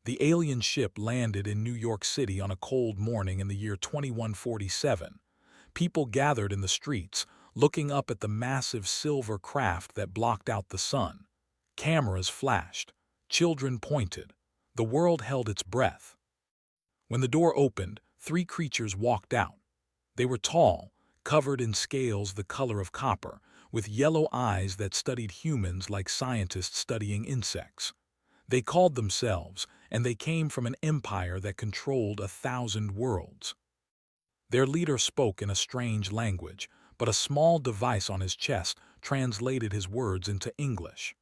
The alien ship landed in New York City on a cold morning in the year 2147. People gathered in the streets, looking up at the massive silver craft that blocked out the sun. Cameras flashed. Children pointed. The world held its breath. When the door opened, three creatures walked out. They were tall, covered in scales the color of copper, with yellow eyes that studied humans like scientists studying insects. They called themselves, and they came from an empire that controlled 1,000 worlds. Their leader spoke in a strange language, but a small device on his chest translated his words into English.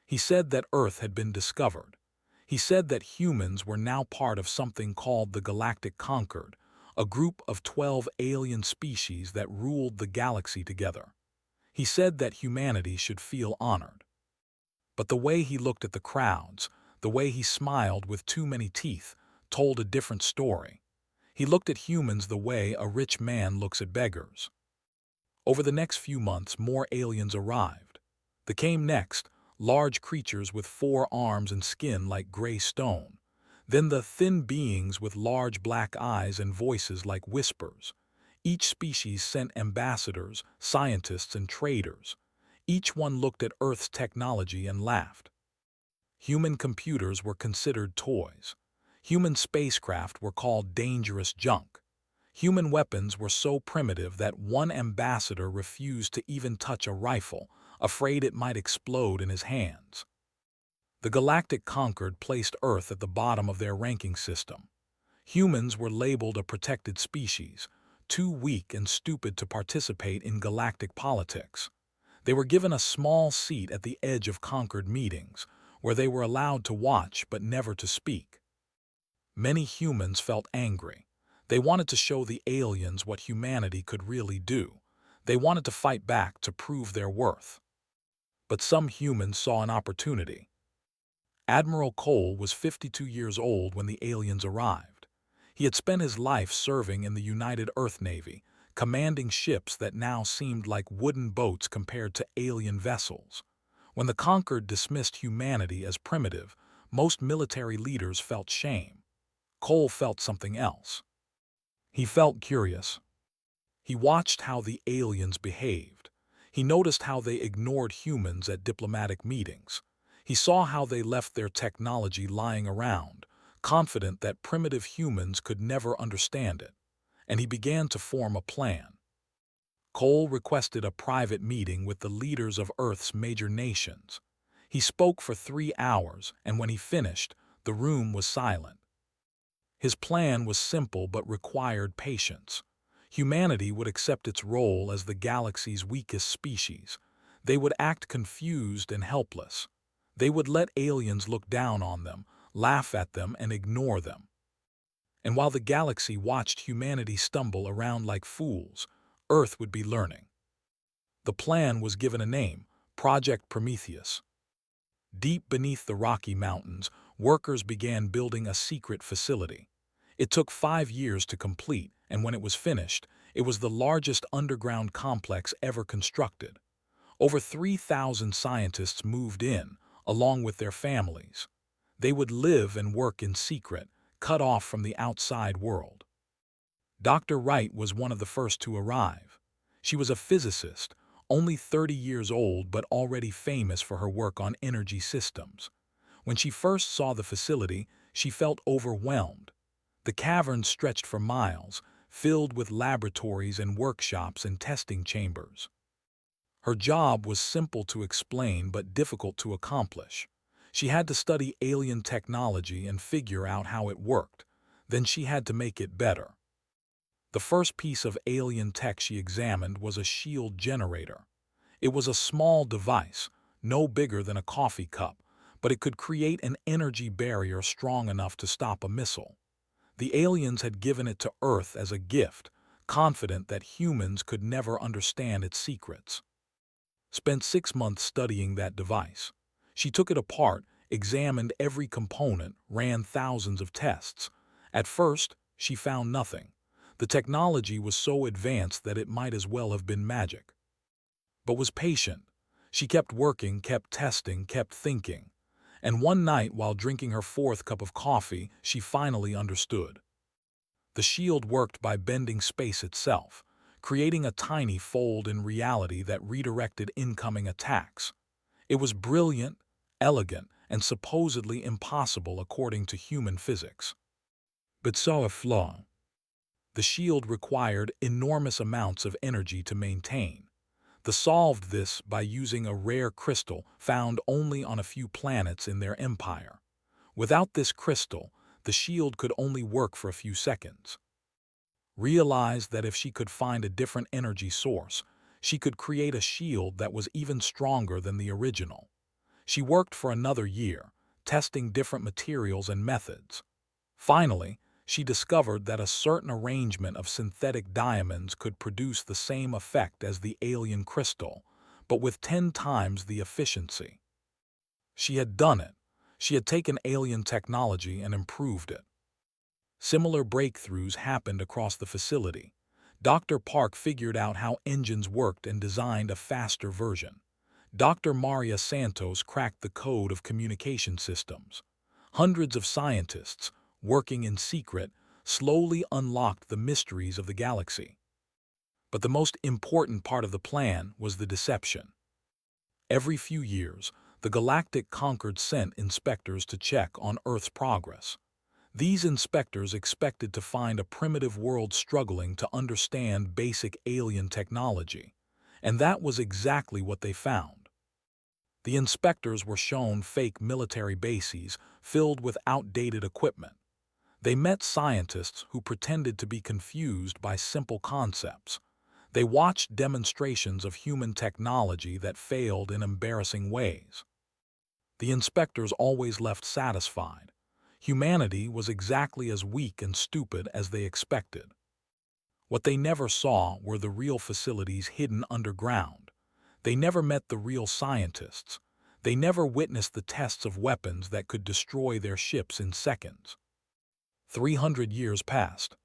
He said that Earth had been discovered. He said that humans were now part of something called the Galactic Concord, a group of 12 alien species that ruled the galaxy together. He said that humanity should feel honored. But the way he looked at the crowds, the way he smiled with too many teeth, told a different story. He looked at humans the way a rich man looks at beggars. Over the next few months, more aliens arrived. They came next, large creatures with 4 arms and skin like gray stone. Then the thin beings with large black eyes and voices like whispers. Each species sent ambassadors, scientists, and traders. Each one looked at Earth's technology and laughed. Human computers were considered toys. Human spacecraft were called dangerous junk. Human weapons were so primitive that one ambassador refused to even touch a rifle, afraid it might explode in his hands. The Galactic Concord placed Earth at the bottom of their ranking system. Humans were labeled a protected species, too weak and stupid to participate in galactic politics. They were given a small seat at the edge of Concord meetings, where they were allowed to watch but never to speak. Many humans felt angry. They wanted to show the aliens what humanity could really do. They wanted to fight back to prove their worth. But some humans saw an opportunity. Admiral Cole was 52 years old when the aliens arrived. He had spent his life serving in the United Earth Navy, commanding ships that now seemed like wooden boats compared to alien vessels. When the Concord dismissed humanity as primitive, most military leaders felt shame. Cole felt something else. He felt curious. He watched how the aliens behaved. He noticed how they ignored humans at diplomatic meetings. He saw how they left their technology lying around, confident that primitive humans could never understand it. And he began to form a plan. Cole requested a private meeting with the leaders of Earth's major nations. He spoke for 3 hours, and when he finished, the room was silent. His plan was simple but required patience. Humanity would accept its role as the galaxy's weakest species. They would act confused and helpless. They would let aliens look down on them, laugh at them, and ignore them. And while the galaxy watched humanity stumble around like fools, Earth would be learning. The plan was given a name, Project Prometheus. Deep beneath the Rocky Mountains, workers began building a secret facility. It took 5 years to complete, and when it was finished, it was the largest underground complex ever constructed. Over 3,000 scientists moved in, along with their families. They would live and work in secret, cut off from the outside world. Dr. Wright was one of the first to arrive. She was a physicist, only 30 years old but already famous for her work on energy systems. When she first saw the facility, she felt overwhelmed. The caverns stretched for miles, filled with laboratories and workshops and testing chambers. Her job was simple to explain but difficult to accomplish. She had to study alien technology and figure out how it worked. Then she had to make it better. The first piece of alien tech she examined was a shield generator. It was a small device, no bigger than a coffee cup, but it could create an energy barrier strong enough to stop a missile. The aliens had given it to Earth as a gift, confident that humans could never understand its secrets. Spent 6 months studying that device. She took it apart, examined every component, ran thousands of tests. At first, she found nothing. The technology was so advanced that it might as well have been magic. But was patient. She kept working, kept testing, kept thinking. And one night, while drinking her fourth cup of coffee, she finally understood. The shield worked by bending space itself, creating a tiny fold in reality that redirected incoming attacks. It was brilliant, elegant, and supposedly impossible according to human physics. But saw a flaw. The shield required enormous amounts of energy to maintain. They solved this by using a rare crystal found only on a few planets in their empire. Without this crystal, the shield could only work for a few seconds. Realized that if she could find a different energy source, she could create a shield that was even stronger than the original. She worked for another year, testing different materials and methods. Finally, she discovered that a certain arrangement of synthetic diamonds could produce the same effect as the alien crystal, but with 10 times the efficiency. She had done it. She had taken alien technology and improved it. Similar breakthroughs happened across the facility. Dr. Park figured out how engines worked and designed a faster version. Dr. Maria Santos cracked the code of communication systems. Hundreds of scientists, working in secret, slowly unlocked the mysteries of the galaxy. But the most important part of the plan was the deception. Every few years, the Galactic Concord sent inspectors to check on Earth's progress. These inspectors expected to find a primitive world struggling to understand basic alien technology, and that was exactly what they found. The inspectors were shown fake military bases filled with outdated equipment. They met scientists who pretended to be confused by simple concepts. They watched demonstrations of human technology that failed in embarrassing ways. The inspectors always left satisfied. Humanity was exactly as weak and stupid as they expected. What they never saw were the real facilities hidden underground. They never met the real scientists. They never witnessed the tests of weapons that could destroy their ships in seconds. 300 years passed.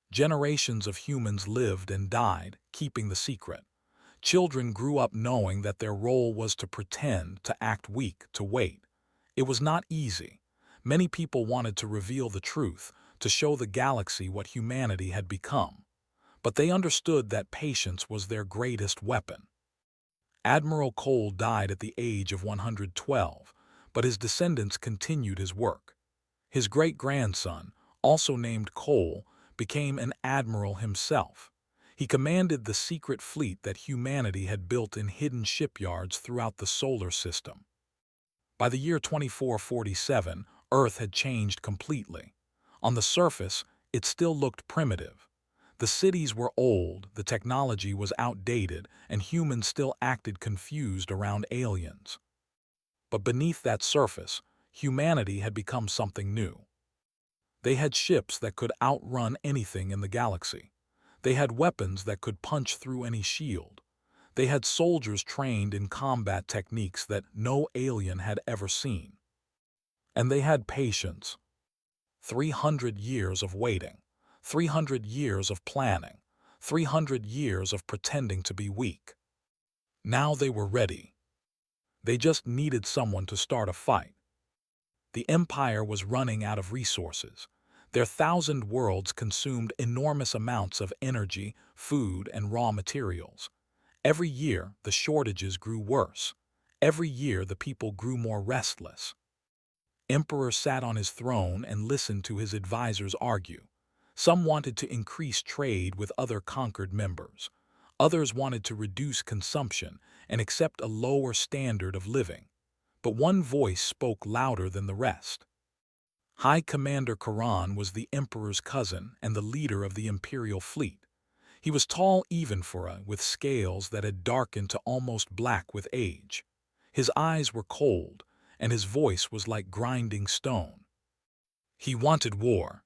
Generations of humans lived and died, keeping the secret. Children grew up knowing that their role was to pretend, to act weak, to wait. It was not easy. Many people wanted to reveal the truth, to show the galaxy what humanity had become. But they understood that patience was their greatest weapon. Admiral Cole died at the age of 112, but his descendants continued his work. His great-grandson, also named Cole, became an admiral himself. He commanded the secret fleet that humanity had built in hidden shipyards throughout the solar system. By the year 2447, Earth had changed completely. On the surface, it still looked primitive. The cities were old, the technology was outdated, and humans still acted confused around aliens. But beneath that surface, humanity had become something new. They had ships that could outrun anything in the galaxy. They had weapons that could punch through any shield. They had soldiers trained in combat techniques that no alien had ever seen. And they had patience. 300 years of waiting, 300 years of planning, 300 years of pretending to be weak. Now they were ready. They just needed someone to start a fight. The Empire was running out of resources. Their 1,000 worlds consumed enormous amounts of energy, food, and raw materials. Every year, the shortages grew worse. Every year, the people grew more restless. Emperor sat on his throne and listened to his advisors argue. Some wanted to increase trade with other conquered members. Others wanted to reduce consumption and accept a lower standard of living. But one voice spoke louder than the rest. High Commander Karan was the emperor's cousin and the leader of the imperial fleet. He was tall even for with scales that had darkened to almost black with age. His eyes were cold, and his voice was like grinding stone. He wanted war.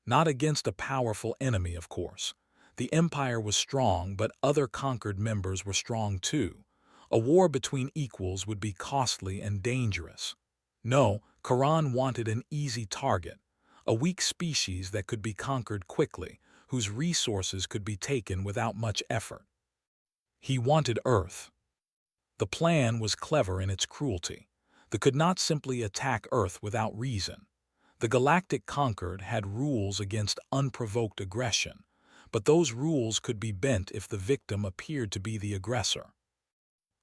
Not against a powerful enemy, of course. The empire was strong, but other conquered members were strong too. A war between equals would be costly and dangerous. No, Karan wanted an easy target, a weak species that could be conquered quickly, whose resources could be taken without much effort. He wanted Earth. The plan was clever in its cruelty. They could not simply attack Earth without reason. The Galactic Concord had rules against unprovoked aggression, but those rules could be bent if the victim appeared to be the aggressor.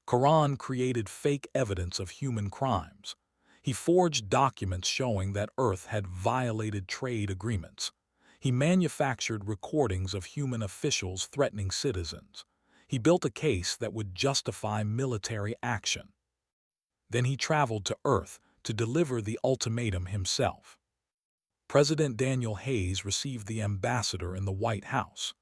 Quran created fake evidence of human crimes. He forged documents showing that Earth had violated trade agreements. He manufactured recordings of human officials threatening citizens. He built a case that would justify military action. Then he traveled to Earth to deliver the ultimatum himself. President Daniel Hayes received the ambassador in the White House.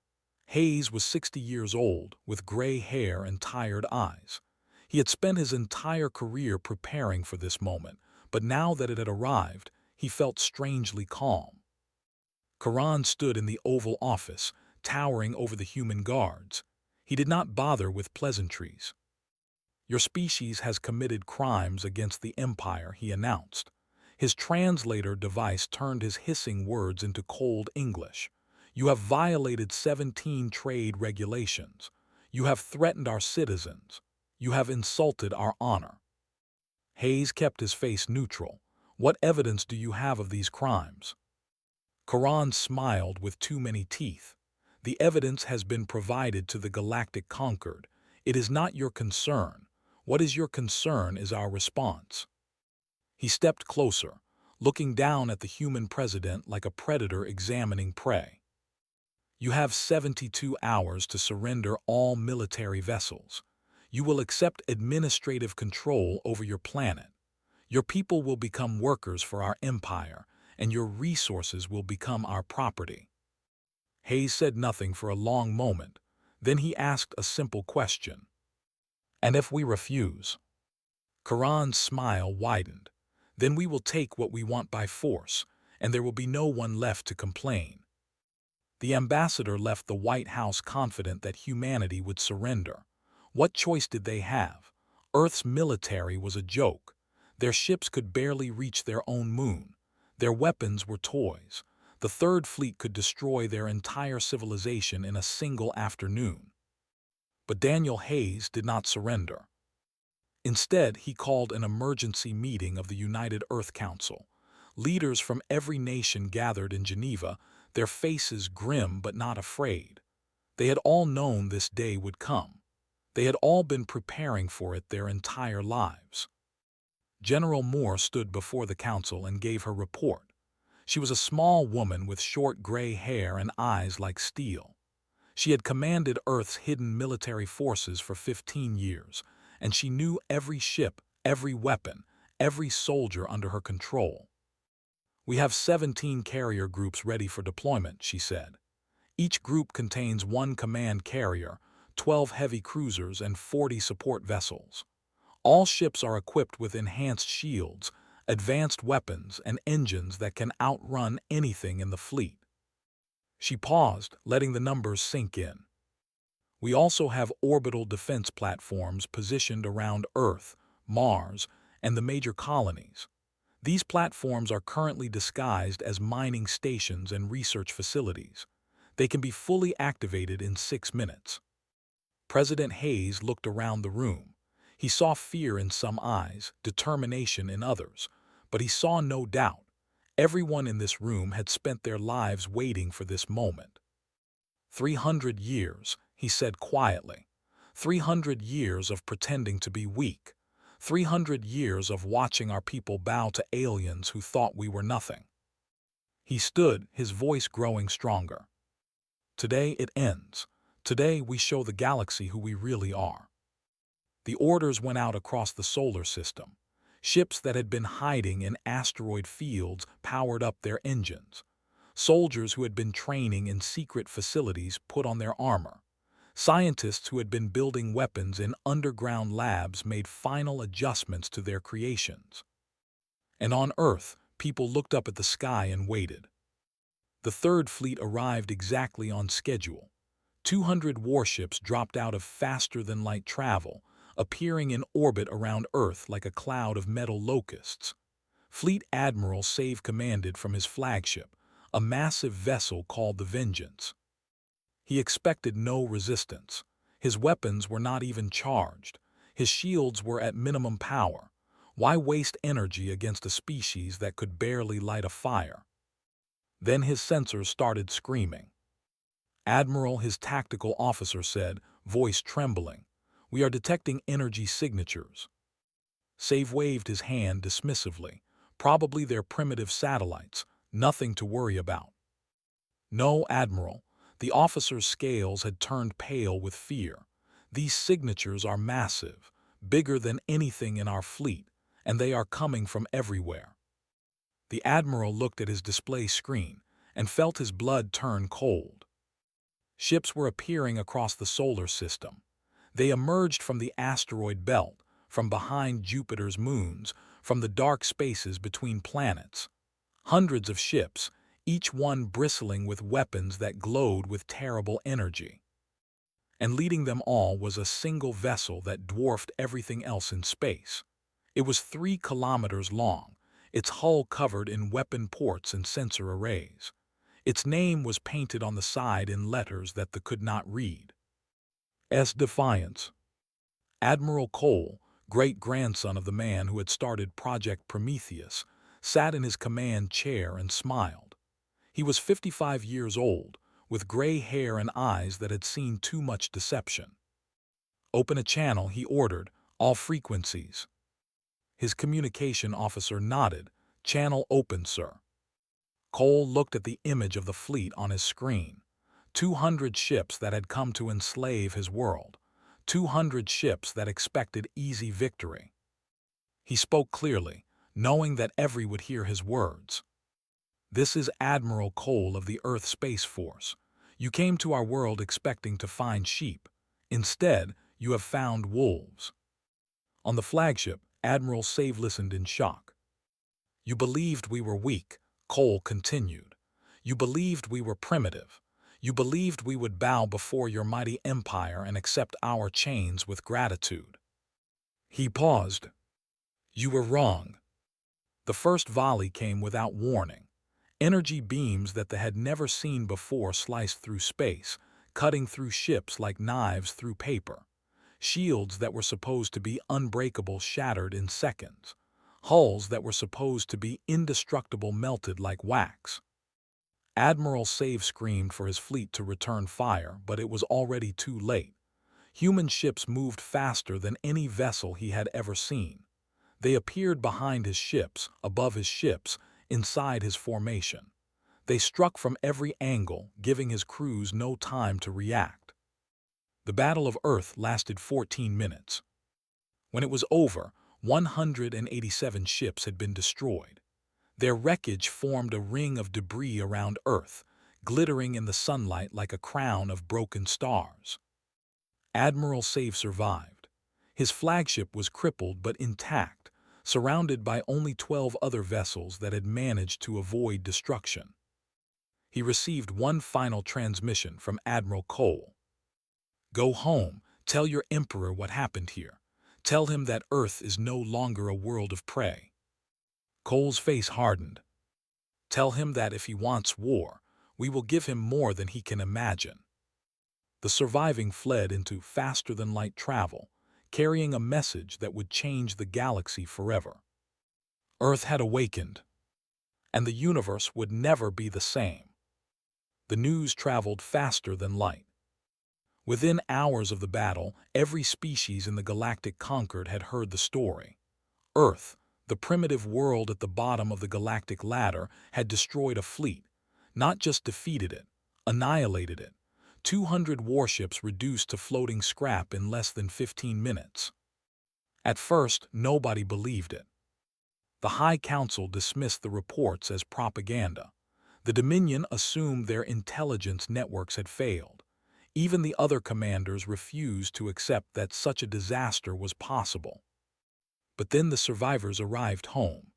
Hayes was 60 years old, with gray hair and tired eyes. He had spent his entire career preparing for this moment, but now that it had arrived, he felt strangely calm. Quran stood in the Oval Office, towering over the human guards. He did not bother with pleasantries. "Your species has committed crimes against the Empire," he announced. His translator device turned his hissing words into cold English. "You have violated 17 trade regulations. You have threatened our citizens. You have insulted our honor." Hayes kept his face neutral. "What evidence do you have of these crimes?" Quran smiled with too many teeth. "The evidence has been provided to the Galactic Concord. It is not your concern. What is your concern is our response." He stepped closer, looking down at the human president like a predator examining prey. "You have 72 hours to surrender all military vessels. You will accept administrative control over your planet. Your people will become workers for our empire, and your resources will become our property." Hayes said nothing for a long moment. Then he asked a simple question. "And if we refuse?" Quran's smile widened. "Then we will take what we want by force, and there will be no one left to complain." The ambassador left the White House confident that humanity would surrender. What choice did they have? Earth's military was a joke. Their ships could barely reach their own moon. Their weapons were toys. The Third Fleet could destroy their entire civilization in a single afternoon. But Daniel Hayes did not surrender. Instead, he called an emergency meeting of the United Earth Council. Leaders from every nation gathered in Geneva, their faces grim but not afraid. They had all known this day would come. They had all been preparing for it their entire lives. General Moore stood before the council and gave her report. She was a small woman with short gray hair and eyes like steel. She had commanded Earth's hidden military forces for 15 years, and she knew every ship, every weapon, every soldier under her control. "We have 17 carrier groups ready for deployment," she said. "Each group contains 1 command carrier, 12 heavy cruisers, and 40 support vessels. All ships are equipped with enhanced shields, advanced weapons, and engines that can outrun anything in the fleet." She paused, letting the numbers sink in. "We also have orbital defense platforms positioned around Earth, Mars, and the major colonies. These platforms are currently disguised as mining stations and research facilities. They can be fully activated in 6 minutes." President Hayes looked around the room. He saw fear in some eyes, determination in others, but he saw no doubt. Everyone in this room had spent their lives waiting for this moment. 300 years, he said quietly. 300 years of pretending to be weak. 300 years of watching our people bow to aliens who thought we were nothing. He stood, his voice growing stronger. "Today it ends. Today we show the galaxy who we really are." The orders went out across the solar system. Ships that had been hiding in asteroid fields powered up their engines. Soldiers who had been training in secret facilities put on their armor. Scientists who had been building weapons in underground labs made final adjustments to their creations. And on Earth, people looked up at the sky and waited. The Third Fleet arrived exactly on schedule. 200 warships dropped out of faster-than-light travel, appearing in orbit around Earth like a cloud of metal locusts. Fleet Admiral Save commanded from his flagship, a massive vessel called the Vengeance. He expected no resistance. His weapons were not even charged. His shields were at minimum power. Why waste energy against a species that could barely light a fire? Then his sensors started screaming. Admiral, his tactical officer said, voice trembling, "We are detecting energy signatures." Save waved his hand dismissively. "Probably they're primitive satellites, nothing to worry about." "No, Admiral." The officer's scales had turned pale with fear. "These signatures are massive, bigger than anything in our fleet, and they are coming from everywhere." The Admiral looked at his display screen and felt his blood turn cold. Ships were appearing across the solar system. They emerged from the asteroid belt, from behind Jupiter's moons, from the dark spaces between planets. Hundreds of ships, each one bristling with weapons that glowed with terrible energy. And leading them all was a single vessel that dwarfed everything else in space. It was 3 kilometers long, its hull covered in weapon ports and sensor arrays. Its name was painted on the side in letters that they could not read. S. Defiance. Admiral Cole, great-grandson of the man who had started Project Prometheus, sat in his command chair and smiled. He was 55 years old, with gray hair and eyes that had seen too much deception. "Open a channel," he ordered, "all frequencies." His communication officer nodded. "Channel open, sir." Cole looked at the image of the fleet on his screen. 200 ships that had come to enslave his world. 200 ships that expected easy victory. He spoke clearly, knowing that everyone would hear his words. "This is Admiral Cole of the Earth Space Force. You came to our world expecting to find sheep. Instead, you have found wolves." On the flagship, Admiral Save listened in shock. "You believed we were weak," Cole continued. "You believed we were primitive. You believed we would bow before your mighty empire and accept our chains with gratitude." He paused. "You were wrong." The first volley came without warning. Energy beams that they had never seen before sliced through space, cutting through ships like knives through paper. Shields that were supposed to be unbreakable shattered in seconds. Hulls that were supposed to be indestructible melted like wax. Admiral Save screamed for his fleet to return fire, but it was already too late. Human ships moved faster than any vessel he had ever seen. They appeared behind his ships, above his ships, inside his formation. They struck from every angle, giving his crews no time to react. The Battle of Earth lasted 14 minutes. When it was over, 187 ships had been destroyed. Their wreckage formed a ring of debris around Earth, glittering in the sunlight like a crown of broken stars. Admiral Save survived. His flagship was crippled but intact, surrounded by only 12 other vessels that had managed to avoid destruction. He received one final transmission from Admiral Cole. "Go home, tell your emperor what happened here. Tell him that Earth is no longer a world of prey." Cole's face hardened. "Tell him that if he wants war, we will give him more than he can imagine." The surviving fled into faster-than-light travel, carrying a message that would change the galaxy forever. Earth had awakened, and the universe would never be the same. The news traveled faster than light. Within hours of the battle, every species in the galactic conquered had heard the story. Earth, the primitive world at the bottom of the galactic ladder, had destroyed a fleet, not just defeated it, annihilated it. 200 warships reduced to floating scrap in less than 15 minutes. At first, nobody believed it. The High Council dismissed the reports as propaganda. The Dominion assumed their intelligence networks had failed. Even the other commanders refused to accept that such a disaster was possible. But then the survivors arrived home.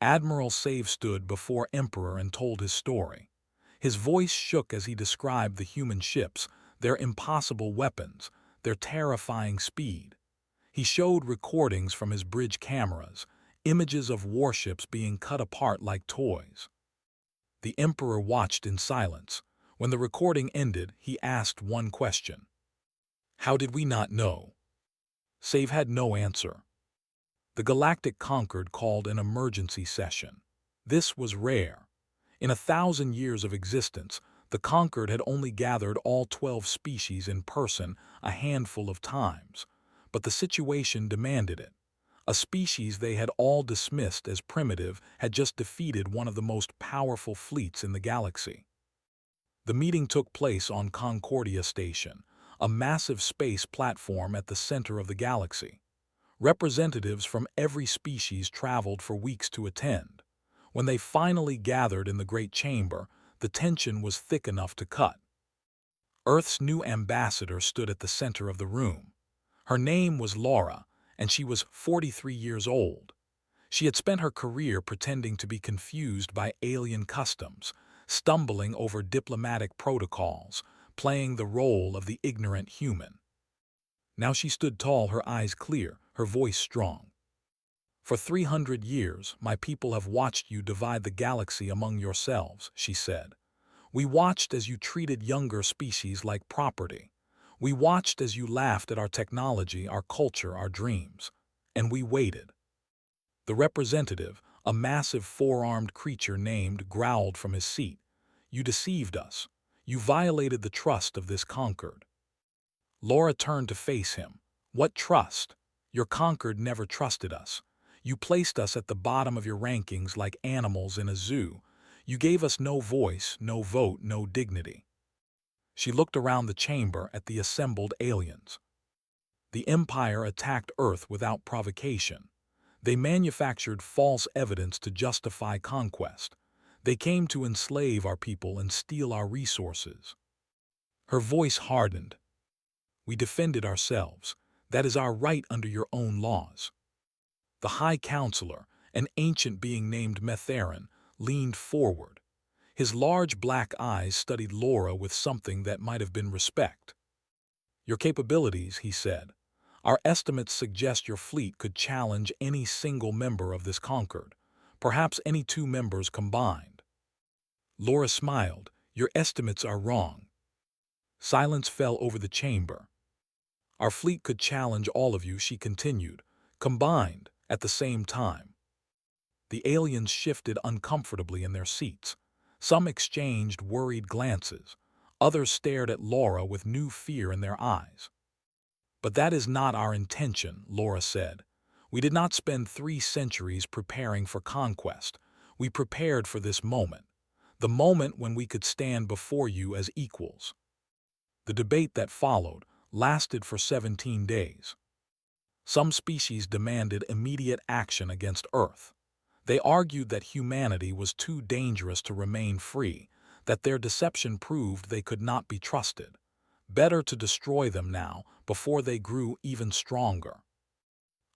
Admiral Save stood before Emperor and told his story. His voice shook as he described the human ships, their impossible weapons, their terrifying speed. He showed recordings from his bridge cameras, images of warships being cut apart like toys. The Emperor watched in silence. When the recording ended, he asked one question. "How did we not know?" Save had no answer. The Galactic Concord called an emergency session. This was rare. In 1,000 years of existence, the Concord had only gathered all 12 species in person a handful of times, but the situation demanded it. A species they had all dismissed as primitive had just defeated one of the most powerful fleets in the galaxy. The meeting took place on Concordia Station, a massive space platform at the center of the galaxy. Representatives from every species traveled for weeks to attend. When they finally gathered in the Great Chamber, the tension was thick enough to cut. Earth's new ambassador stood at the center of the room. Her name was Laura, and she was 43 years old. She had spent her career pretending to be confused by alien customs, stumbling over diplomatic protocols, playing the role of the ignorant human. Now she stood tall, her eyes clear, her voice strong. "For 300 years, my people have watched you divide the galaxy among yourselves," she said. "We watched as you treated younger species like property. We watched as you laughed at our technology, our culture, our dreams. And we waited." The representative, a massive four-armed creature named, growled from his seat. "You deceived us. You violated the trust of this Concord." Laura turned to face him. "What trust? Your Concord never trusted us. You placed us at the bottom of your rankings like animals in a zoo. You gave us no voice, no vote, no dignity." She looked around the chamber at the assembled aliens. The Empire attacked Earth without provocation. They manufactured false evidence to justify conquest. They came to enslave our people and steal our resources. Her voice hardened. "We defended ourselves. That is our right under your own laws." The High Counselor, an ancient being named Metherin, leaned forward. His large black eyes studied Laura with something that might have been respect. "Your capabilities," he said. "Our estimates suggest your fleet could challenge any single member of this Concord, perhaps any two members combined." Laura smiled. "Your estimates are wrong." Silence fell over the chamber. "Our fleet could challenge all of you," she continued, "combined, at the same time." The aliens shifted uncomfortably in their seats. Some exchanged worried glances. Others stared at Laura with new fear in their eyes. "But that is not our intention," Laura said. "We did not spend 3 centuries preparing for conquest. We prepared for this moment, the moment when we could stand before you as equals." The debate that followed lasted for 17 days. Some species demanded immediate action against Earth. They argued that humanity was too dangerous to remain free, that their deception proved they could not be trusted. Better to destroy them now, before they grew even stronger.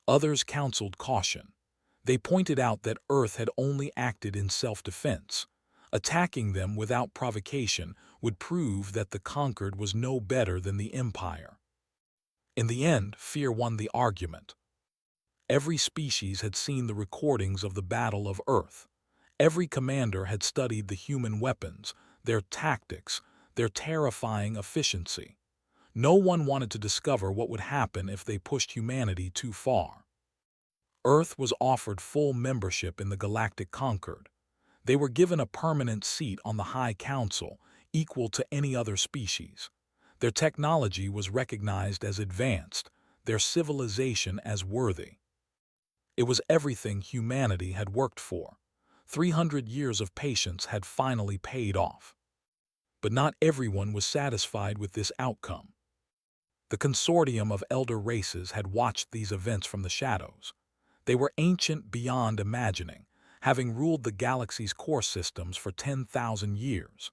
Others counseled caution. They pointed out that Earth had only acted in self-defense. Attacking them without provocation would prove that the Conquered was no better than the Empire. In the end, fear won the argument. Every species had seen the recordings of the Battle of Earth. Every commander had studied the human weapons, their tactics, their terrifying efficiency. No one wanted to discover what would happen if they pushed humanity too far. Earth was offered full membership in the Galactic Concord. They were given a permanent seat on the High Council, equal to any other species. Their technology was recognized as advanced, their civilization as worthy. It was everything humanity had worked for. 300 years of patience had finally paid off. But not everyone was satisfied with this outcome. The consortium of elder races had watched these events from the shadows. They were ancient beyond imagining, having ruled the galaxy's core systems for 10,000 years.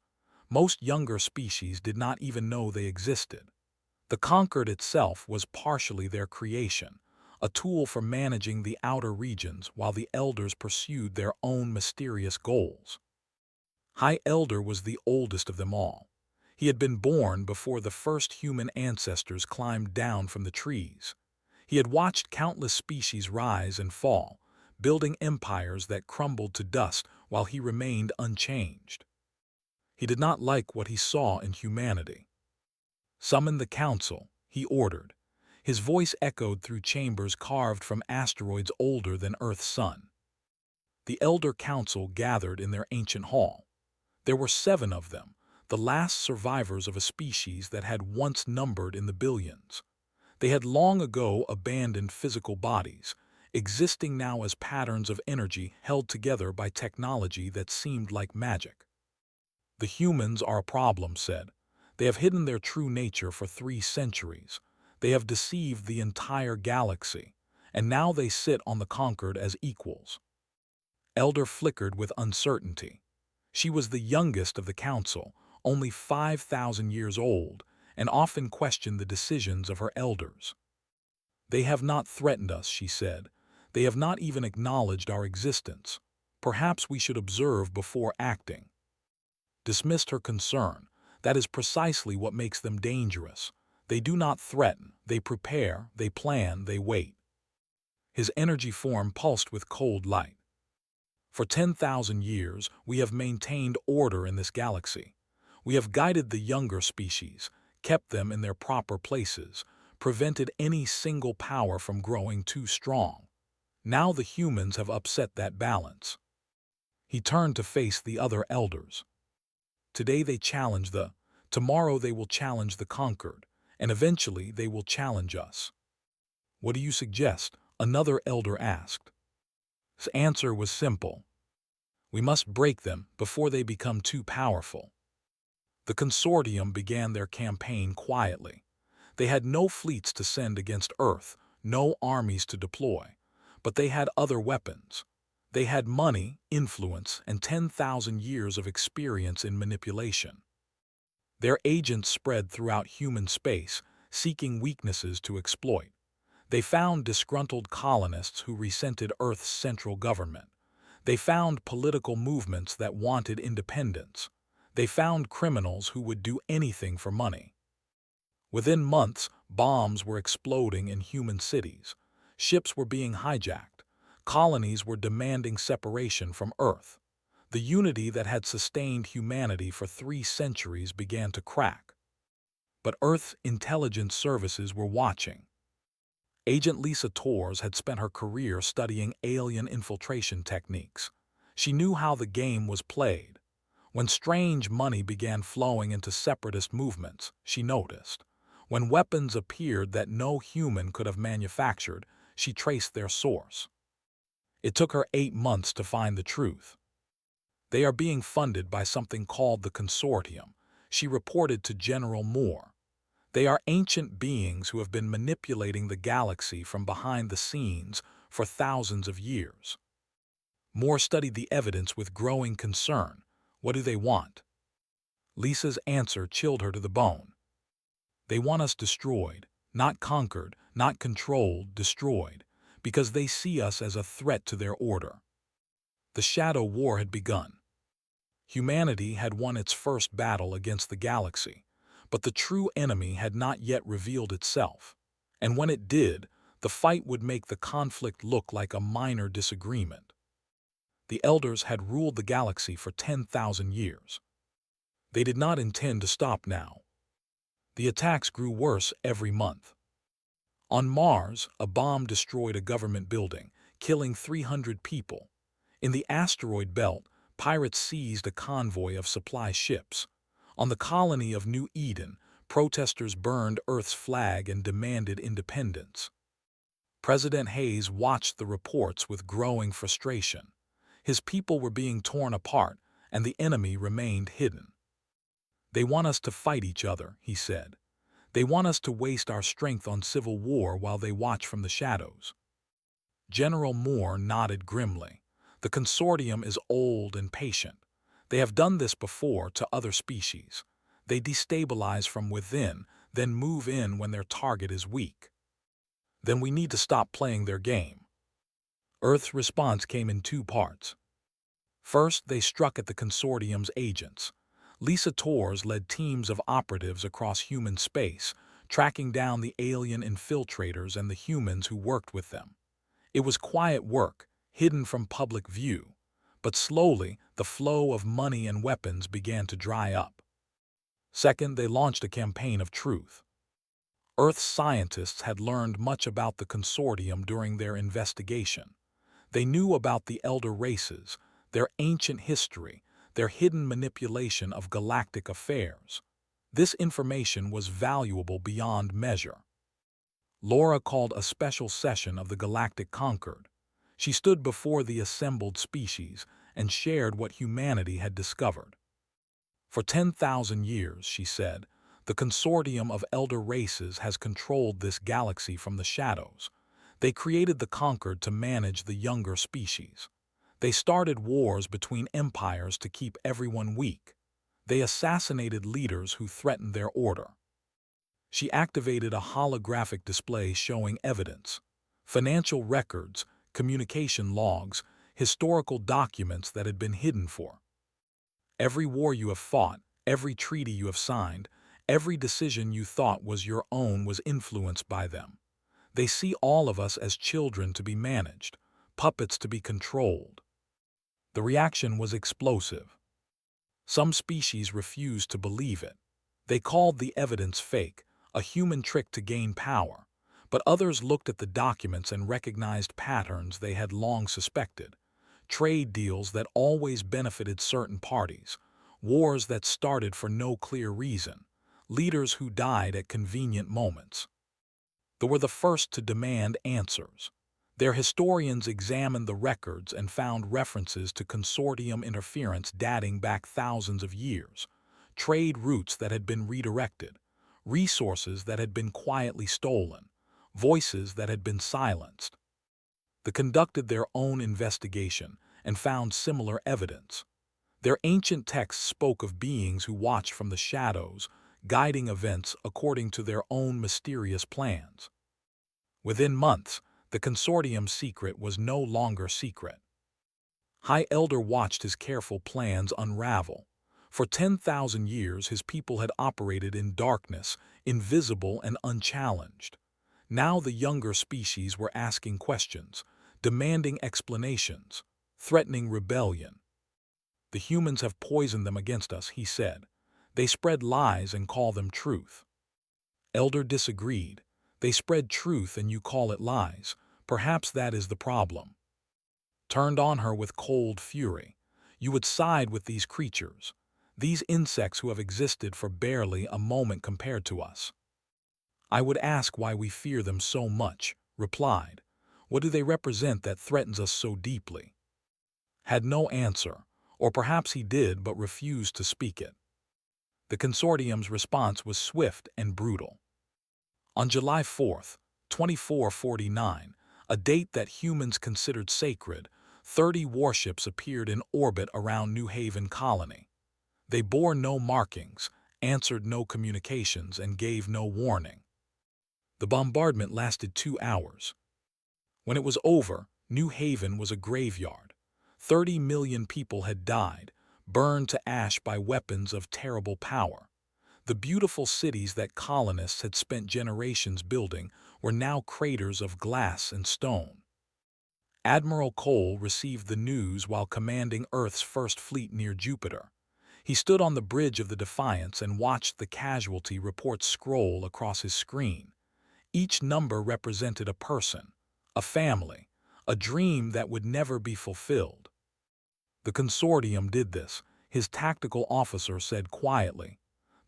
Most younger species did not even know they existed. The Concord itself was partially their creation, a tool for managing the outer regions while the elders pursued their own mysterious goals. High Elder was the oldest of them all. He had been born before the first human ancestors climbed down from the trees. He had watched countless species rise and fall, building empires that crumbled to dust while he remained unchanged. He did not like what he saw in humanity. "Summon the council," he ordered. His voice echoed through chambers carved from asteroids older than Earth's sun. The Elder Council gathered in their ancient hall. There were 7 of them, the last survivors of a species that had once numbered in the billions. They had long ago abandoned physical bodies, existing now as patterns of energy held together by technology that seemed like magic. The humans are a problem, said. They have hidden their true nature for 3 centuries. They have deceived the entire galaxy, and now they sit on the conquered as equals. Elder flickered with uncertainty. She was the youngest of the council, only 5,000 years old, and often questioned the decisions of her elders. They have not threatened us, she said. They have not even acknowledged our existence. Perhaps we should observe before acting. Dismissed her concern. That is precisely what makes them dangerous. They do not threaten, they prepare, they plan, they wait. His energy form pulsed with cold light. For 10,000 years, we have maintained order in this galaxy. We have guided the younger species, kept them in their proper places, prevented any single power from growing too strong. Now the humans have upset that balance. He turned to face the other elders. Today they challenge tomorrow they will challenge the conquered, and eventually they will challenge us. What do you suggest? Another elder asked. His answer was simple. We must break them before they become too powerful. The consortium began their campaign quietly. They had no fleets to send against Earth, no armies to deploy, but they had other weapons. They had money, influence, and 10,000 years of experience in manipulation. Their agents spread throughout human space, seeking weaknesses to exploit. They found disgruntled colonists who resented Earth's central government. They found political movements that wanted independence. They found criminals who would do anything for money. Within months, bombs were exploding in human cities. Ships were being hijacked. Colonies were demanding separation from Earth. The unity that had sustained humanity for 3 centuries began to crack. But Earth's intelligence services were watching. Agent Lisa Torres had spent her career studying alien infiltration techniques. She knew how the game was played. When strange money began flowing into separatist movements, she noticed. When weapons appeared that no human could have manufactured, she traced their source. It took her 8 months to find the truth. They are being funded by something called the Consortium, she reported to General Moore. They are ancient beings who have been manipulating the galaxy from behind the scenes for thousands of years. Moore studied the evidence with growing concern. What do they want? Lisa's answer chilled her to the bone. They want us destroyed, not conquered, not controlled, destroyed, because they see us as a threat to their order. The Shadow War had begun. Humanity had won its first battle against the galaxy, but the true enemy had not yet revealed itself. And when it did, the fight would make the conflict look like a minor disagreement. The Elders had ruled the galaxy for 10,000 years. They did not intend to stop now. The attacks grew worse every month. On Mars, a bomb destroyed a government building, killing 300 people. In the asteroid belt, pirates seized a convoy of supply ships. On the colony of New Eden, protesters burned Earth's flag and demanded independence. President Hayes watched the reports with growing frustration. His people were being torn apart, and the enemy remained hidden. They want us to fight each other, he said. They want us to waste our strength on civil war while they watch from the shadows. General Moore nodded grimly. The consortium is old and patient. They have done this before to other species. They destabilize from within, then move in when their target is weak. Then we need to stop playing their game. Earth's response came in 2 parts. First, they struck at the consortium's agents. Lisa Torres led teams of operatives across human space, tracking down the alien infiltrators and the humans who worked with them. It was quiet work, hidden from public view, but slowly the flow of money and weapons began to dry up. Second, they launched a campaign of truth. Earth scientists had learned much about the consortium during their investigation. They knew about the elder races, their ancient history, their hidden manipulation of galactic affairs. This information was valuable beyond measure. Laura called a special session of the Galactic Concord. She stood before the assembled species and shared what humanity had discovered. For 10,000 years, she said, the consortium of elder races has controlled this galaxy from the shadows. They created the Concord to manage the younger species. They started wars between empires to keep everyone weak. They assassinated leaders who threatened their order. She activated a holographic display showing evidence, financial records, communication logs, historical documents that had been hidden for. Every war you have fought, every treaty you have signed, every decision you thought was your own was influenced by them. They see all of us as children to be managed, puppets to be controlled. The reaction was explosive. Some species refused to believe it. They called the evidence fake, a human trick to gain power, but others looked at the documents and recognized patterns they had long suspected. Trade deals that always benefited certain parties, wars that started for no clear reason, leaders who died at convenient moments. They were the first to demand answers. Their historians examined the records and found references to consortium interference dating back thousands of years, trade routes that had been redirected, resources that had been quietly stolen, voices that had been silenced. They conducted their own investigation and found similar evidence. Their ancient texts spoke of beings who watched from the shadows, guiding events according to their own mysterious plans. Within months, the consortium's secret was no longer secret. High Elder watched his careful plans unravel. For 10,000 years, his people had operated in darkness, invisible and unchallenged. Now the younger species were asking questions, demanding explanations, threatening rebellion. The humans have poisoned them against us, he said. They spread lies and call them truth. Elder disagreed. They spread truth and you call it lies. Perhaps that is the problem. Turned on her with cold fury. You would side with these creatures, these insects who have existed for barely a moment compared to us. I would ask why we fear them so much, replied. What do they represent that threatens us so deeply? Had no answer, or perhaps he did but refused to speak it. The consortium's response was swift and brutal. On July 4th, 2449, a date that humans considered sacred, 30 warships appeared in orbit around New Haven Colony. They bore no markings, answered no communications, and gave no warning. The bombardment lasted 2 hours. When it was over, New Haven was a graveyard. 30 million people had died, burned to ash by weapons of terrible power. The beautiful cities that colonists had spent generations building were now craters of glass and stone. Admiral Cole received the news while commanding Earth's first fleet near Jupiter. He stood on the bridge of the Defiance and watched the casualty reports scroll across his screen. Each number represented a person, a family, a dream that would never be fulfilled. The consortium did this, his tactical officer said quietly.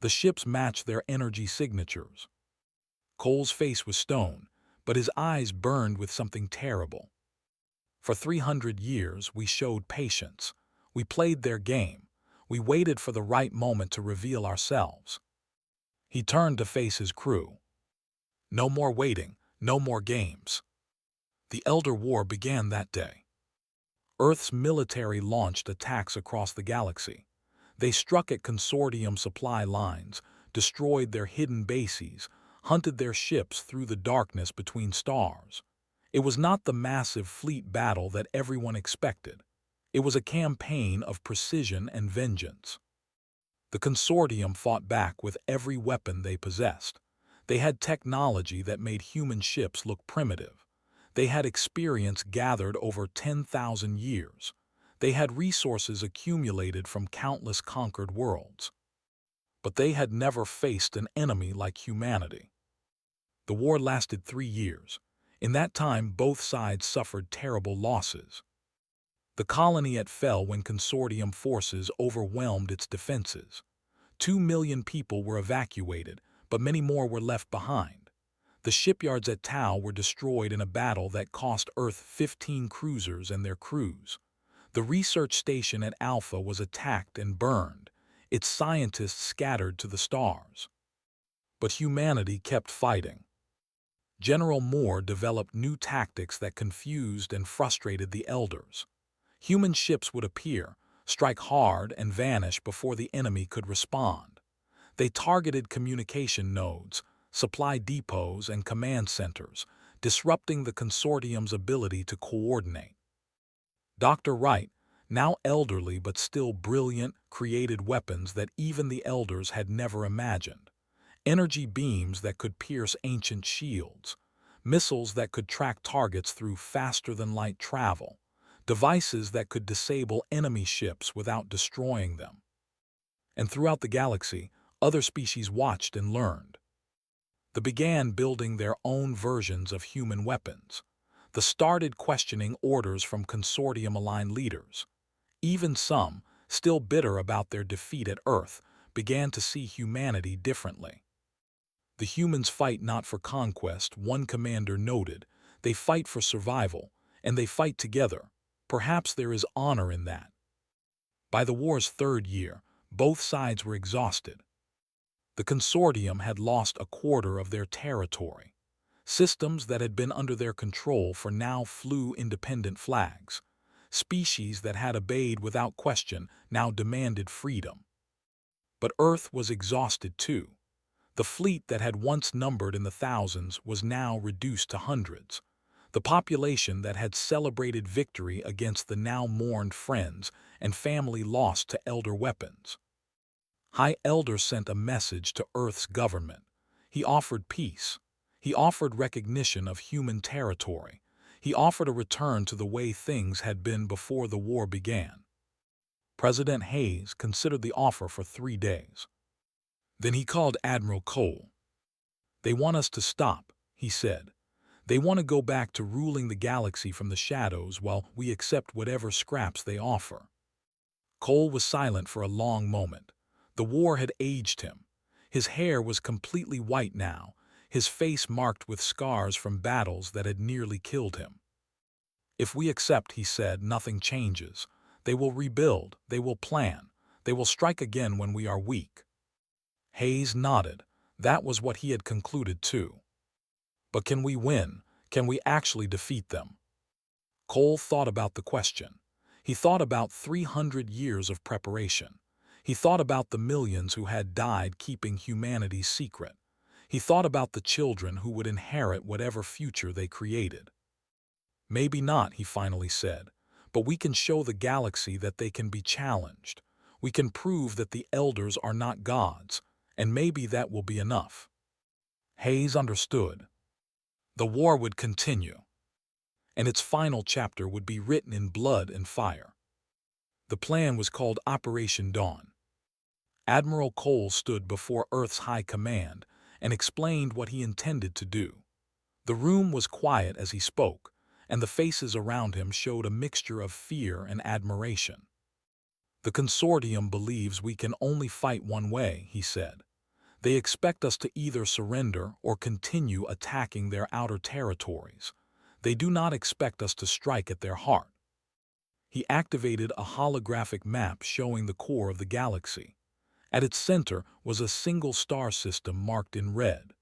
The ships matched their energy signatures. Cole's face was stone, but his eyes burned with something terrible. For 300 years, we showed patience. We played their game. We waited for the right moment to reveal ourselves. He turned to face his crew. No more waiting, no more games. The Elder War began that day. Earth's military launched attacks across the galaxy. They struck at consortium supply lines, destroyed their hidden bases, hunted their ships through the darkness between stars. It was not the massive fleet battle that everyone expected. It was a campaign of precision and vengeance. The consortium fought back with every weapon they possessed. They had technology that made human ships look primitive. They had experience gathered over 10,000 years. They had resources accumulated from countless conquered worlds. But they had never faced an enemy like humanity. The war lasted 3 years. In that time, both sides suffered terrible losses. The colony fell when consortium forces overwhelmed its defenses. 2 million people were evacuated, but many more were left behind. The shipyards at Tau were destroyed in a battle that cost Earth 15 cruisers and their crews. The research station at Alpha was attacked and burned, its scientists scattered to the stars. But humanity kept fighting. General Moore developed new tactics that confused and frustrated the elders. Human ships would appear, strike hard, and vanish before the enemy could respond. They targeted communication nodes, supply depots, and command centers, disrupting the consortium's ability to coordinate. Dr. Wright, now elderly but still brilliant, created weapons that even the elders had never imagined. Energy beams that could pierce ancient shields, missiles that could track targets through faster-than-light travel, devices that could disable enemy ships without destroying them. And throughout the galaxy, other species watched and learned. They began building their own versions of human weapons. They started questioning orders from consortium-aligned leaders. Even some, still bitter about their defeat at Earth, began to see humanity differently. The humans fight not for conquest, one commander noted. They fight for survival, and they fight together. Perhaps there is honor in that. By the war's 3rd year, both sides were exhausted. The consortium had lost a quarter of their territory. Systems that had been under their control for now flew independent flags. Species that had obeyed without question now demanded freedom. But Earth was exhausted too. The fleet that had once numbered in the thousands was now reduced to hundreds. The population that had celebrated victory against the now mourned friends and family lost to elder weapons. High Elder sent a message to Earth's government. He offered peace. He offered recognition of human territory. He offered a return to the way things had been before the war began. President Hayes considered the offer for 3 days. Then he called Admiral Cole. "They want us to stop," he said. "They want to go back to ruling the galaxy from the shadows while we accept whatever scraps they offer." Cole was silent for a long moment. The war had aged him. His hair was completely white now, his face marked with scars from battles that had nearly killed him. "If we accept," he said, "nothing changes. They will rebuild, they will plan, they will strike again when we are weak." Hayes nodded. That was what he had concluded too. But can we win? Can we actually defeat them? Cole thought about the question. He thought about 300 years of preparation. He thought about the millions who had died keeping humanity's secret. He thought about the children who would inherit whatever future they created. "Maybe not," he finally said, "but we can show the galaxy that they can be challenged. We can prove that the elders are not gods, and maybe that will be enough." Hayes understood. The war would continue, and its final chapter would be written in blood and fire. The plan was called Operation Dawn. Admiral Cole stood before Earth's High Command and explained what he intended to do. The room was quiet as he spoke, and the faces around him showed a mixture of fear and admiration. "The consortium believes we can only fight one way," he said. "They expect us to either surrender or continue attacking their outer territories. They do not expect us to strike at their heart." He activated a holographic map showing the core of the galaxy. At its center was a single star system marked in red.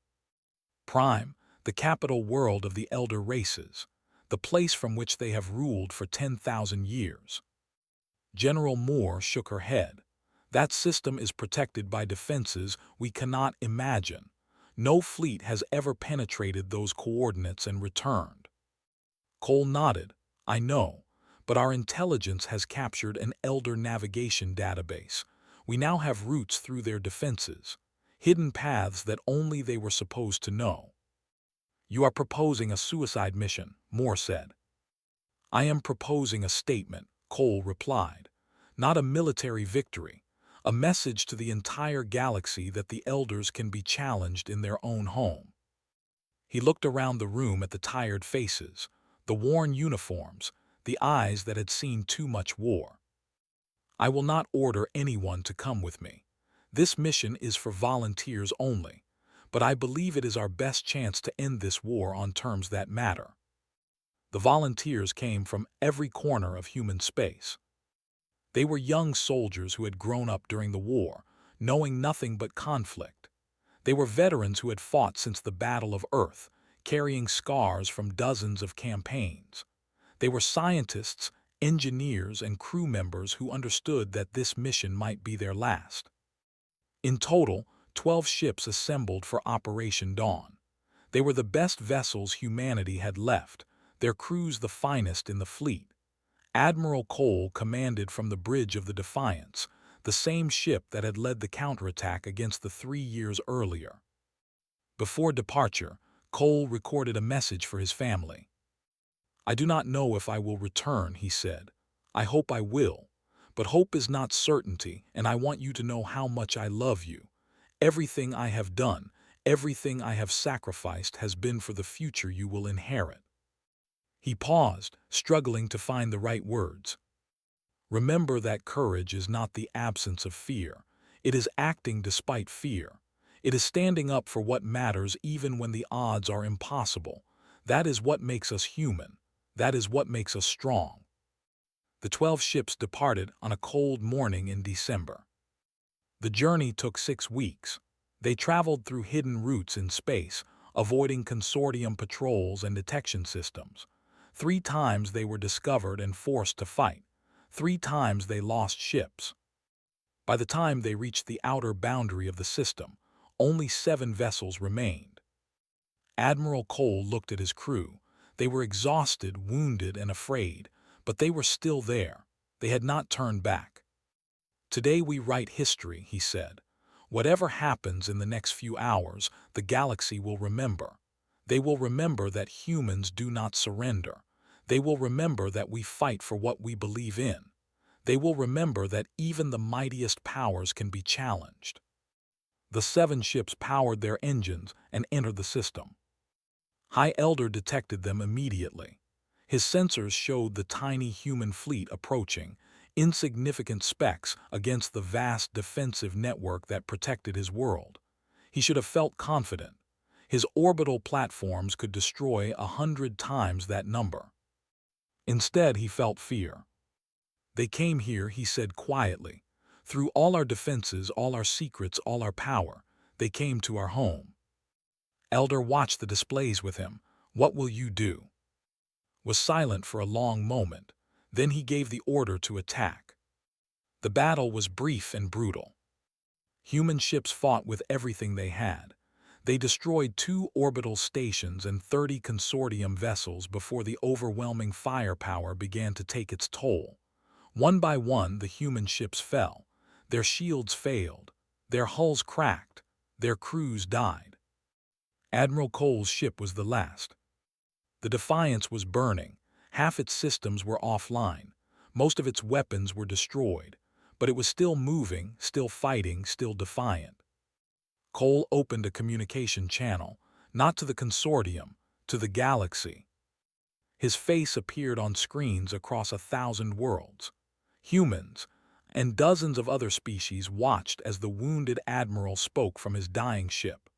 Prime, the capital world of the elder races, the place from which they have ruled for 10,000 years. General Moore shook her head. "That system is protected by defenses we cannot imagine. No fleet has ever penetrated those coordinates and returned." Cole nodded. "I know, but our intelligence has captured an elder navigation database. We now have routes through their defenses, hidden paths that only they were supposed to know." "You are proposing a suicide mission," Moore said. "I am proposing a statement," Cole replied. "Not a military victory. A message to the entire galaxy that the elders can be challenged in their own home." He looked around the room at the tired faces, the worn uniforms, the eyes that had seen too much war. I will not order anyone to come with me. This mission is for volunteers only, but I believe it is our best chance to end this war on terms that matter. The volunteers came from every corner of human space. They were young soldiers who had grown up during the war, knowing nothing but conflict. They were veterans who had fought since the Battle of Earth, carrying scars from dozens of campaigns. They were scientists, engineers, and crew members who understood that this mission might be their last. In total, 12 ships assembled for Operation Dawn. They were the best vessels humanity had left, their crews the finest in the fleet. Admiral Cole commanded from the bridge of the Defiance, the same ship that had led the counterattack against the 3 years earlier. Before departure, Cole recorded a message for his family. "I do not know if I will return," he said. "I hope I will. But hope is not certainty, and I want you to know how much I love you. Everything I have done, everything I have sacrificed has been for the future you will inherit." He paused, struggling to find the right words. Remember that courage is not the absence of fear. It is acting despite fear. It is standing up for what matters even when the odds are impossible. That is what makes us human. That is what makes us strong. The 12 ships departed on a cold morning in December. The journey took 6 weeks. They traveled through hidden routes in space, avoiding consortium patrols and detection systems. 3 times they were discovered and forced to fight. 3 times they lost ships. By the time they reached the outer boundary of the system, only 7 vessels remained. Admiral Cole looked at his crew. They were exhausted, wounded, and afraid, but they were still there. They had not turned back. "Today we write history," he said. "Whatever happens in the next few hours, the galaxy will remember. They will remember that humans do not surrender. They will remember that we fight for what we believe in. They will remember that even the mightiest powers can be challenged." The 7 ships powered their engines and entered the system. High Elder detected them immediately. His sensors showed the tiny human fleet approaching, insignificant specks against the vast defensive network that protected his world. He should have felt confident. His orbital platforms could destroy 100 times that number. Instead, he felt fear. "They came here," he said quietly. "Through all our defenses, all our secrets, all our power, they came to our home." Elder watched the displays with him. "What will you do?" Was silent for a long moment. Then he gave the order to attack. The battle was brief and brutal. Human ships fought with everything they had. They destroyed 2 orbital stations and 30 consortium vessels before the overwhelming firepower began to take its toll. One by one, the human ships fell. Their shields failed. Their hulls cracked. Their crews died. Admiral Cole's ship was the last. The Defiance was burning. Half its systems were offline. Most of its weapons were destroyed. But it was still moving, still fighting, still defiant. Cole opened a communication channel, not to the consortium, to the galaxy. His face appeared on screens across 1,000 worlds. Humans and dozens of other species watched as the wounded admiral spoke from his dying ship.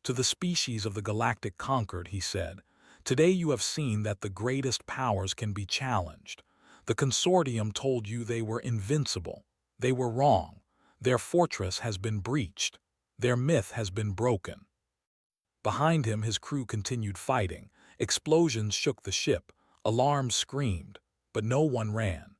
"To the species of the galactic conquered," he said, "today you have seen that the greatest powers can be challenged. The consortium told you they were invincible. They were wrong. Their fortress has been breached. Their myth has been broken." Behind him, his crew continued fighting. Explosions shook the ship. Alarms screamed, but no one ran.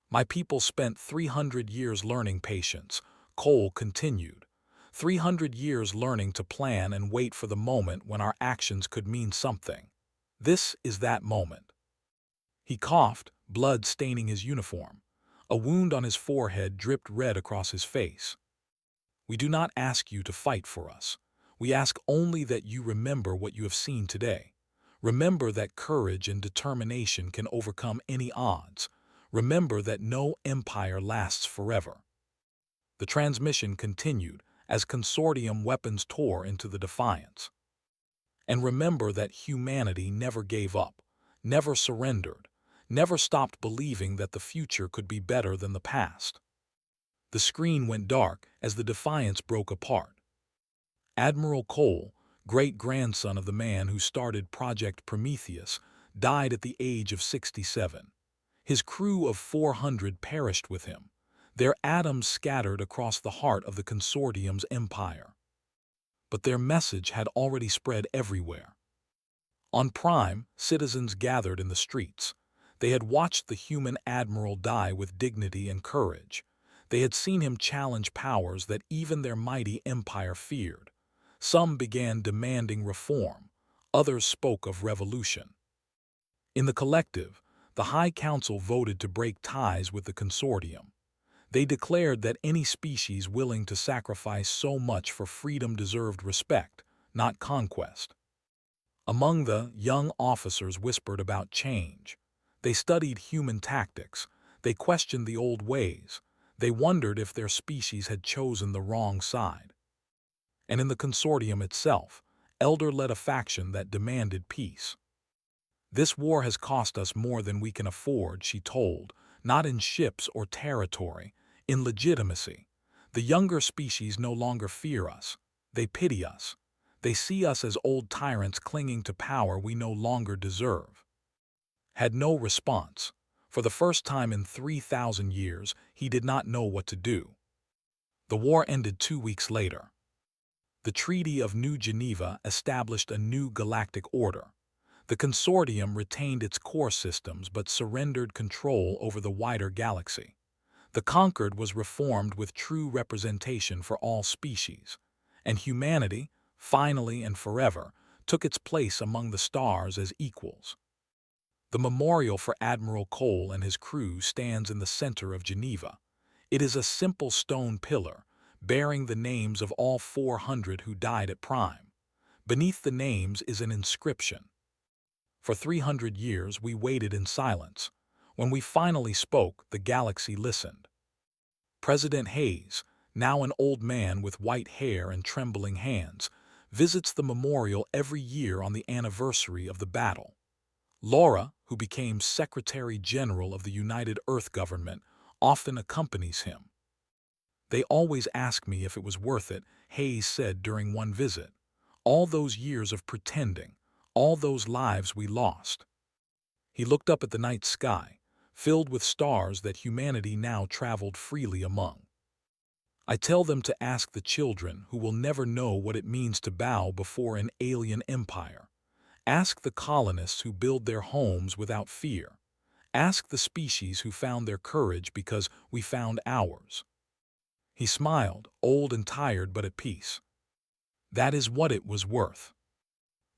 "My people spent 300 years learning patience," Cole continued. 300 years learning to plan and wait for the moment when our actions could mean something. This is that moment." He coughed, blood staining his uniform. A wound on his forehead dripped red across his face. "We do not ask you to fight for us. We ask only that you remember what you have seen today. Remember that courage and determination can overcome any odds. Remember that no empire lasts forever." The transmission continued as consortium weapons tore into the Defiance. And remember that humanity never gave up, never surrendered, never stopped believing that the future could be better than the past. The screen went dark as the Defiance broke apart. Admiral Cole, great-grandson of the man who started Project Prometheus, died at the age of 67. His crew of 400 perished with him, their atoms scattered across the heart of the Consortium's empire. But their message had already spread everywhere. On Prime, citizens gathered in the streets. They had watched the human admiral die with dignity and courage. They had seen him challenge powers that even their mighty empire feared. Some began demanding reform. Others spoke of revolution. In the collective, the High Council voted to break ties with the Consortium. They declared that any species willing to sacrifice so much for freedom deserved respect, not conquest. Among the young officers whispered about change. They studied human tactics. They questioned the old ways. They wondered if their species had chosen the wrong side. And in the Consortium itself, Elder led a faction that demanded peace. "This war has cost us more than we can afford," she told, "not in ships or territory, in legitimacy. The younger species no longer fear us. They pity us. They see us as old tyrants clinging to power we no longer deserve." Had no response. For the first time in 3,000 years, he did not know what to do. The war ended 2 weeks later. The Treaty of New Geneva established a new galactic order. The Consortium retained its core systems but surrendered control over the wider galaxy. The conquered was reformed with true representation for all species, and humanity, finally and forever, took its place among the stars as equals. The memorial for Admiral Cole and his crew stands in the center of Geneva. It is a simple stone pillar, bearing the names of all 400 who died at Prime. Beneath the names is an inscription. For 300 years we waited in silence. When we finally spoke, the galaxy listened. President Hayes, now an old man with white hair and trembling hands, visits the memorial every year on the anniversary of the battle. Laura, who became Secretary General of the United Earth Government, often accompanies him. "They always ask me if it was worth it," Hayes said during one visit. "All those years of pretending, all those lives we lost." He looked up at the night sky, filled with stars that humanity now traveled freely among. "I tell them to ask the children who will never know what it means to bow before an alien empire. Ask the colonists who build their homes without fear. Ask the species who found their courage because we found ours." He smiled, old and tired but at peace. That is what it was worth.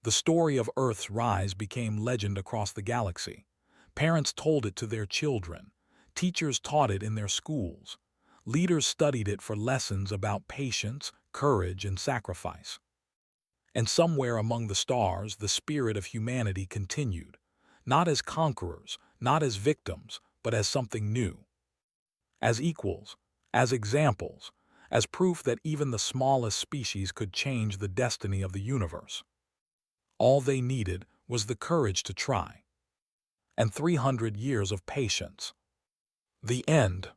The story of Earth's rise became legend across the galaxy. Parents told it to their children. Teachers taught it in their schools. Leaders studied it for lessons about patience, courage, and sacrifice. And somewhere among the stars, the spirit of humanity continued, not as conquerors, not as victims, but as something new. As equals, as examples, as proof that even the smallest species could change the destiny of the universe. All they needed was the courage to try. And 300 years of patience. The end.